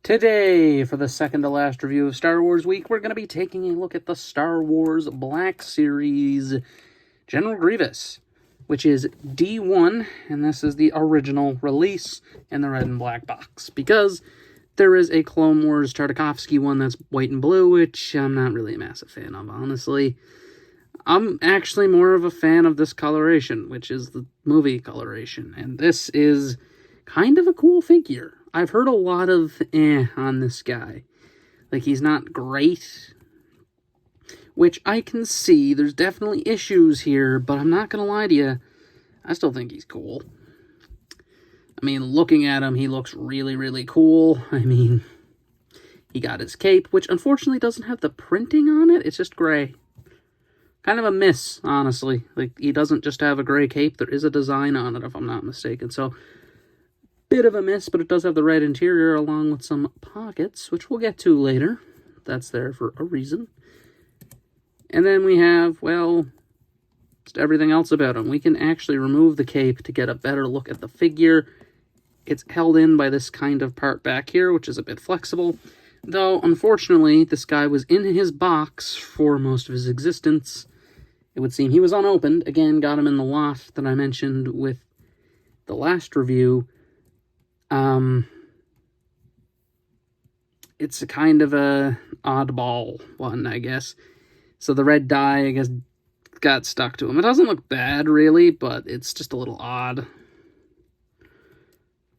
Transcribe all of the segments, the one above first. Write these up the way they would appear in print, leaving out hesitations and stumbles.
Today, for the second to last review of Star Wars Week, we're going to be taking a look at the Star Wars Black Series General Grievous, which is D1, and this is the original release in the red and black box, because there is a Clone Wars Tartakovsky one that's white and blue, which I'm not really a massive fan of, honestly. I'm actually more of a fan of this coloration, which is the movie coloration, and this is kind of a cool figure. I've heard a lot of on this guy. Like, he's not great, which I can see. There's definitely issues here, but I'm not going to lie to you. I still think he's cool. I mean, looking at him, he looks really, really cool. I mean, he got his cape, which unfortunately doesn't have the printing on it. It's just gray. Kind of a miss, honestly. Like, he doesn't just have a gray cape. There is a design on it, if I'm not mistaken. So, bit of a miss, but it does have the red interior along with some pockets, which we'll get to later. That's there for a reason. And then we have, well, just everything else about him. We can actually remove the cape to get a better look at the figure. It's held in by this kind of part back here, which is a bit flexible. Though, unfortunately, this guy was in his box for most of his existence. It would seem he was unopened. Again, got him in the lot that I mentioned with the last review. It's a kind of a oddball one, I guess. So the red dye, I guess, got stuck to him. It doesn't look bad, really, but it's just a little odd.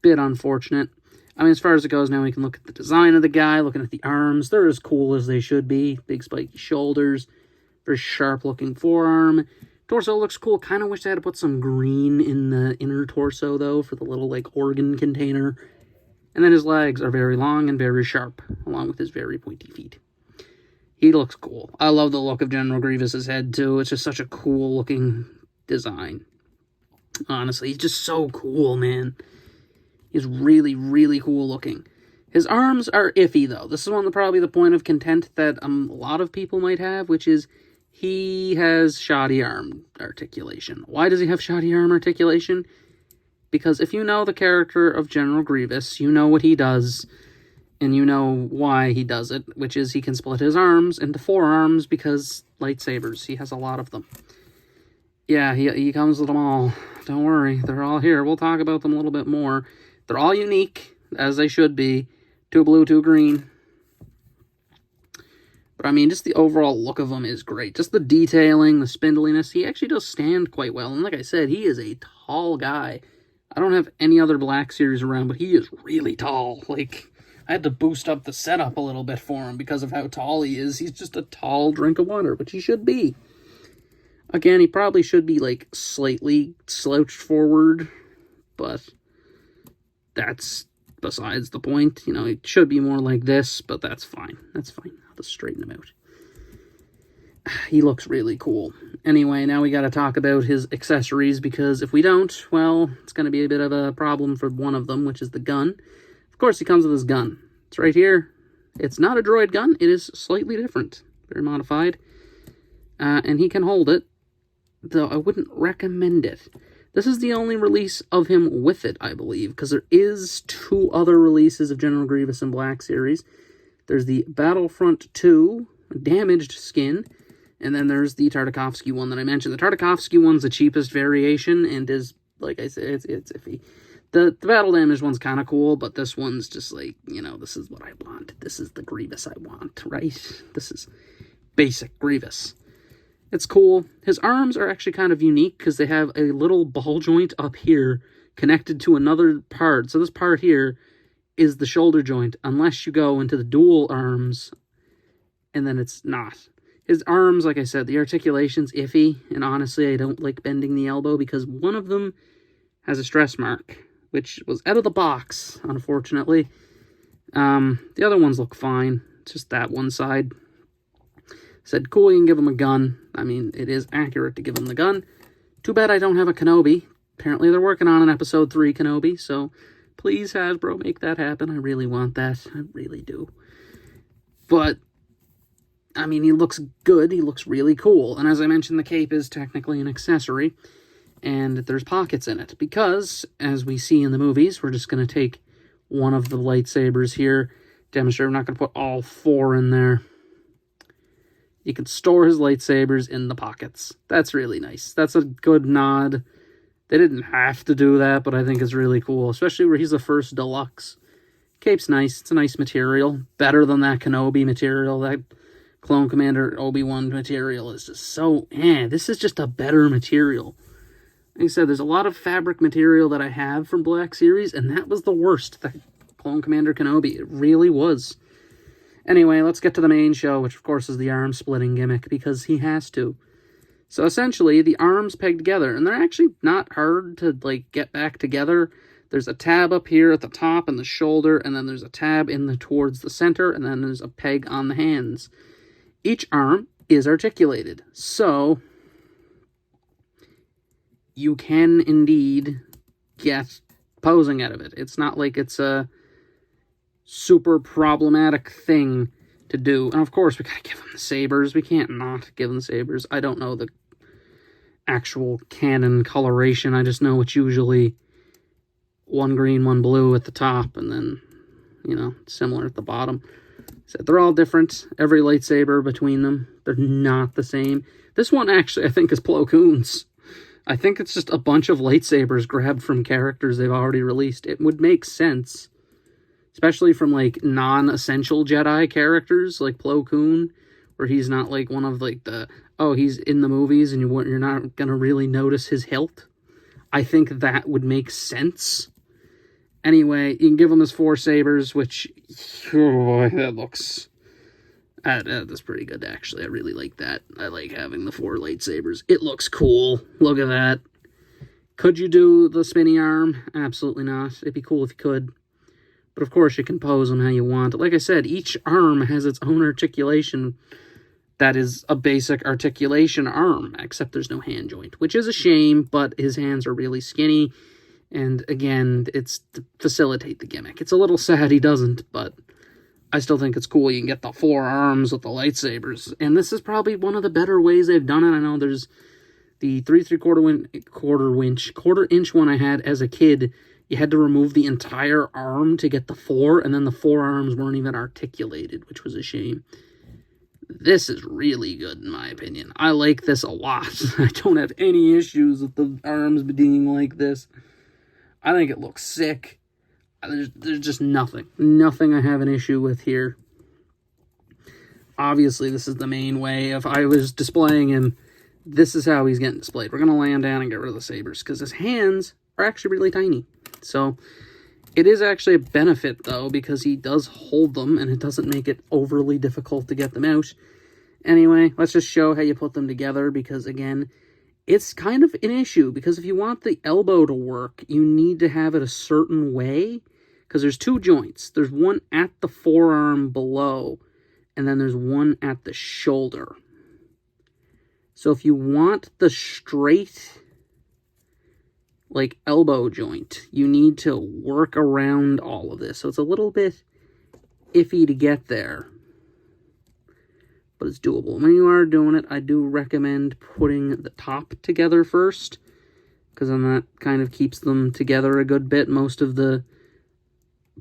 Bit unfortunate. I mean, as far as it goes now, we can look at the design of the guy, looking at the arms. They're as cool as they should be. Big spiky shoulders, very sharp-looking forearm. Torso looks cool. Kind of wish they had to put some green in the inner torso, though, for the little, like, organ container. And then his legs are very long and very sharp, along with his very pointy feet. He looks cool. I love the look of General Grievous's head, too. It's just such a cool-looking design. Honestly, he's just so cool, man. He's really, really cool-looking. His arms are iffy, though. This is probably the point of content that a lot of people might have, which is he has shoddy arm articulation. Why does he have shoddy arm articulation? Because if you know the character of General Grievous, you know what he does, and you know why he does it, which is he can split his arms into forearms because lightsabers. He has a lot of them. Yeah, he comes with them all. Don't worry, they're all here. We'll talk about them a little bit more. They're all unique, as they should be. 2 blue, 2 green. But, I mean, just the overall look of him is great. Just the detailing, the spindliness. He actually does stand quite well. And like I said, he is a tall guy. I don't have any other Black Series around, but he is really tall. Like, I had to boost up the setup a little bit for him because of how tall he is. He's just a tall drink of water, which he should be. Again, he probably should be, like, slightly slouched forward, but that's besides the point. You know, it should be more like this, but that's fine. That's fine. I'll just straighten him out. He looks really cool. Anyway, now we got to talk about his accessories, because if we don't, well, it's going to be a bit of a problem for one of them, which is the gun. Of course, he comes with his gun. It's right here. It's not a droid gun. It is slightly different. Very modified. And he can hold it, though I wouldn't recommend it. This is the only release of him with it, I believe, because there is 2 other releases of General Grievous in Black Series. There's the Battlefront 2 damaged skin, and then there's the Tartakovsky one that I mentioned. The Tartakovsky one's the cheapest variation, and is, like I said, it's iffy. The battle damage one's kind of cool, but this one's just like, you know, this is what I want. This is the Grievous I want, right? This is basic Grievous. It's cool. His arms are actually kind of unique because they have a little ball joint up here connected to another part. So this part here is the shoulder joint, unless you go into the dual arms, and then it's not. His arms, like I said, the articulation's iffy, and honestly, I don't like bending the elbow because one of them has a stress mark, which was out of the box, unfortunately. The other ones look fine. It's just that one side. Said, cool, you can give him a gun. I mean, it is accurate to give him the gun. Too bad I don't have a Kenobi. Apparently they're working on an Episode 3 Kenobi, so please, Hasbro, make that happen. I really want that. I really do. But, I mean, he looks good. He looks really cool. And as I mentioned, the cape is technically an accessory. And there's pockets in it. Because, as we see in the movies, we're just going to take one of the lightsabers here, demonstrate. I'm not going to put all 4 in there. You can store his lightsabers in the pockets. That's really nice. That's a good nod. They didn't have to do that, but I think it's really cool, especially where he's the first deluxe. Cape's nice. It's a nice material. Better than that Kenobi material. That Clone Commander Obi-Wan material is just so... this is just a better material. Like I said, there's a lot of fabric material that I have from Black Series, and that was the worst. The Clone Commander Kenobi. It really was. Anyway, let's get to the main show, which of course is the arm-splitting gimmick, because he has to. So essentially, the arms peg together, and they're actually not hard to, like, get back together. There's a tab up here at the top and the shoulder, and then there's a tab towards the center, and then there's a peg on the hands. Each arm is articulated, so you can indeed get posing out of it. It's not like it's a super problematic thing to do. And of course, we gotta give him the sabers. We can't not give him the sabers. I don't know the actual canon coloration. I just know it's usually 1 green, 1 blue at the top, and then, you know, similar at the bottom. So they're all different. Every lightsaber between them, they're not the same. This one actually, I think, is Plo Koon's. I think it's just a bunch of lightsabers grabbed from characters they've already released. It would make sense. Especially from, like, non-essential Jedi characters, like Plo Koon, where he's not, like, one of, like, the... Oh, he's in the movies, and you're not going to really notice his hilt. I think that would make sense. Anyway, you can give him his 4 sabers, which... Oh, boy, that looks... that's pretty good, actually. I really like that. I like having the 4 lightsabers. It looks cool. Look at that. Could you do the spinny arm? Absolutely not. It'd be cool if you could. But of course, you can pose them how you want. Like I said, each arm has its own articulation that is a basic articulation arm, except there's no hand joint, which is a shame, but his hands are really skinny. And again, it's to facilitate the gimmick. It's a little sad he doesn't, but I still think it's cool. You can get the 4 arms with the lightsabers. And this is probably one of the better ways they've done it. I know there's the 3 3/4 inch one I had as a kid. You had to remove the entire arm to get the 4, and then the 4 arms weren't even articulated, which was a shame. This is really good, in my opinion. I like this a lot. I don't have any issues with the arms being like this. I think it looks sick. There's just nothing. Nothing I have an issue with here. Obviously, this is the main way. If I was displaying him, this is how he's getting displayed. We're going to land down and get rid of the sabers, because his hands are actually really tiny. So it is actually a benefit, though, because he does hold them, and it doesn't make it overly difficult to get them out. Anyway, let's just show how you put them together, because, again, it's kind of an issue, because if you want the elbow to work, you need to have it a certain way, because there's 2 joints. There's one at the forearm below, and then there's one at the shoulder. So if you want the straight, like, elbow joint, you need to work around all of this. So it's a little bit iffy to get there, but it's doable. When you are doing it, I do recommend putting the top together first, because then that kind of keeps them together a good bit. Most of the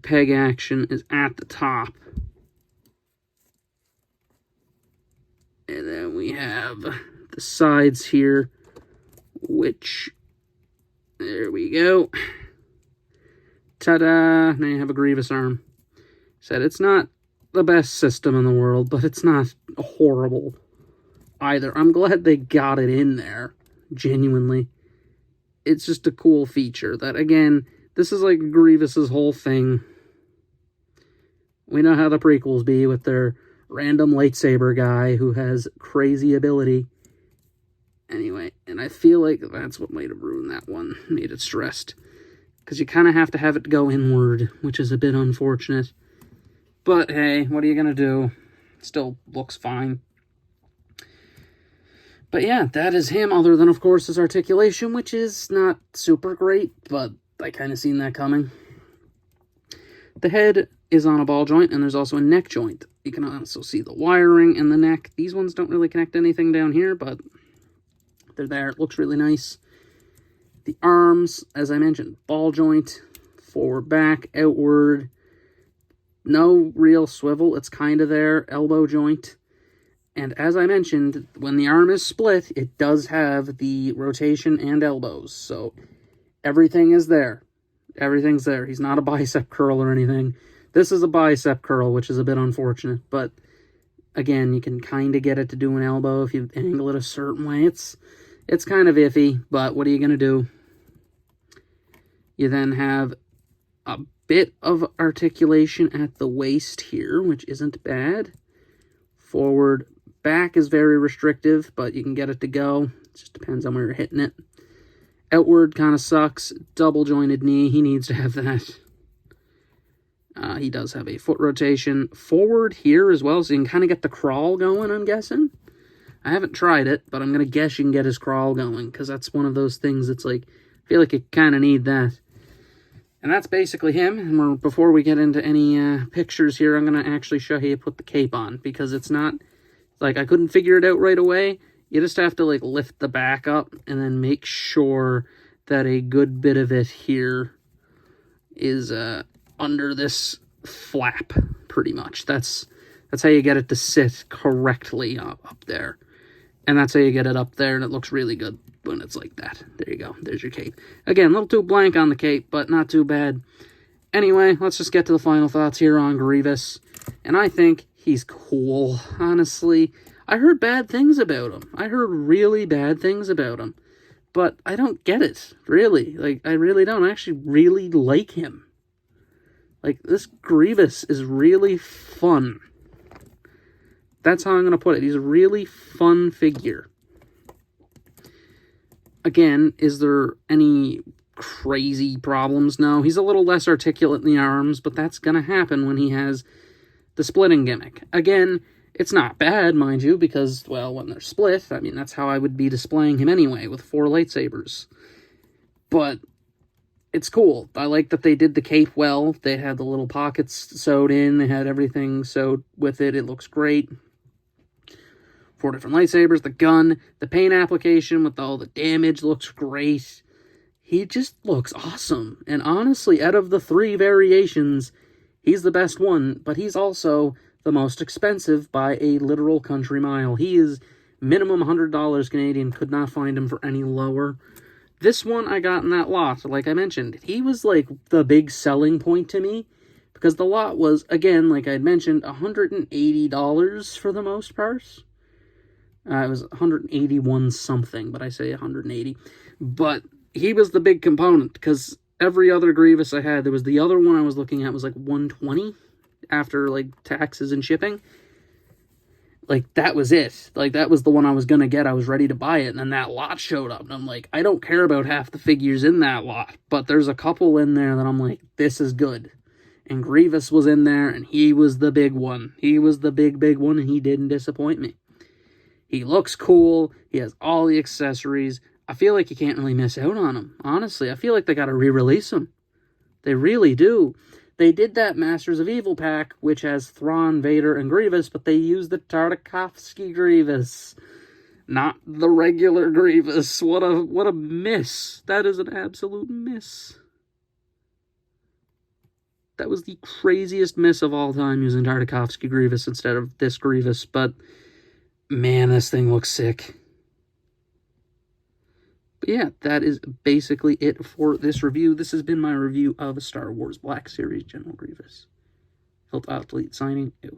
peg action is at the top. And then we have the sides here, which... There we go. Ta-da! Now you have a grievous arm. Said it's not the best system in the world, but it's not horrible either. I'm glad they got it in there, genuinely. It's just a cool feature that, again, this is like Grievous's whole thing. We know how the prequels be with their random lightsaber guy who has crazy ability. Anyway, and I feel like that's what might have ruined that one, made it stressed. Because you kind of have to have it go inward, which is a bit unfortunate. But hey, what are you going to do? Still looks fine. But yeah, that is him, other than, of course, his articulation, which is not super great, but I kind of seen that coming. The head is on a ball joint, and there's also a neck joint. You can also see the wiring in the neck. These ones don't really connect anything down here, but... they're there. It looks really nice. The arms, as I mentioned, ball joint, forward, back, outward. no real swivel. It's kind of there, elbow joint. And as I mentioned, when the arm is split, it does have the rotation and elbows. So everything is there. Everything's there. He's not a bicep curl or anything. This is a bicep curl, which is a bit unfortunate. But again, you can kind of get it to do an elbow if you angle it a certain way. It's kind of iffy, but what are you going to do? You then have a bit of articulation at the waist here, which isn't bad. Forward, back is very restrictive, but you can get it to go. It just depends on where you're hitting it. Outward kind of sucks. Double jointed knee, he needs to have that. He does have a foot rotation. Forward here as well, so you can kind of get the crawl going, I'm guessing. I haven't tried it, but I'm going to guess you can get his crawl going, because that's one of those things that's like, I feel like you kind of need that. And that's basically him. And before we get into any pictures here, I'm going to actually show you how you put the cape on, because it's not, like, I couldn't figure it out right away. You just have to, like, lift the back up and then make sure that a good bit of it here is under this flap, pretty much. That's how you get it to sit correctly up there. And that's how you get it up there, and it looks really good when it's like that. There you go. There's your cape. Again, a little too blank on the cape, but not too bad. Anyway, let's just get to the final thoughts here on Grievous. And I think he's cool, honestly. I heard bad things about him. I heard really bad things about him. But I don't get it, really. Like, I really don't. I actually really like him. Like, this Grievous is really fun. That's how I'm going to put it. He's a really fun figure. Again, is there any crazy problems? No, he's a little less articulate in the arms, but that's going to happen when he has the splitting gimmick. Again, it's not bad, mind you, because, well, when they're split, I mean, that's how I would be displaying him anyway, with 4 lightsabers. But it's cool. I like that they did the cape well. They had the little pockets sewed in. They had everything sewed with it. It looks great. 4 different lightsabers, the gun, the paint application with all the damage looks great. He just looks awesome. And honestly, out of the 3 variations, he's the best one, but he's also the most expensive by a literal country mile. He is minimum $100 Canadian, could not find him for any lower. This one I got in that lot, like I mentioned. He was like the big selling point to me, because the lot was, again, like I mentioned, $180 for the most part. It was 181 something, but I say 180. But he was the big component, because every other Grievous I had, there was the other one I was looking at was like 120 after like taxes and shipping. Like, that was it. Like, that was the one I was going to get. I was ready to buy it, and then that lot showed up. And I'm like, I don't care about half the figures in that lot, but there's a couple in there that I'm like, this is good. And Grievous was in there, and he was the big one. He was the big one, and he didn't disappoint me. He looks cool. He has all the accessories. I feel like you can't really miss out on him. Honestly, I feel like they got to re-release him. They really do. They did that Masters of Evil pack, which has Thrawn, Vader, and Grievous, but they used the Tartakovsky Grievous, not the regular Grievous. What a miss. That is an absolute miss. That was the craziest miss of all time, using Tartakovsky Grievous instead of this Grievous, but man, this thing looks sick. But yeah, that is basically it for this review. This has been my review of Star Wars Black Series General Grievous. Hilt Athlete signing out.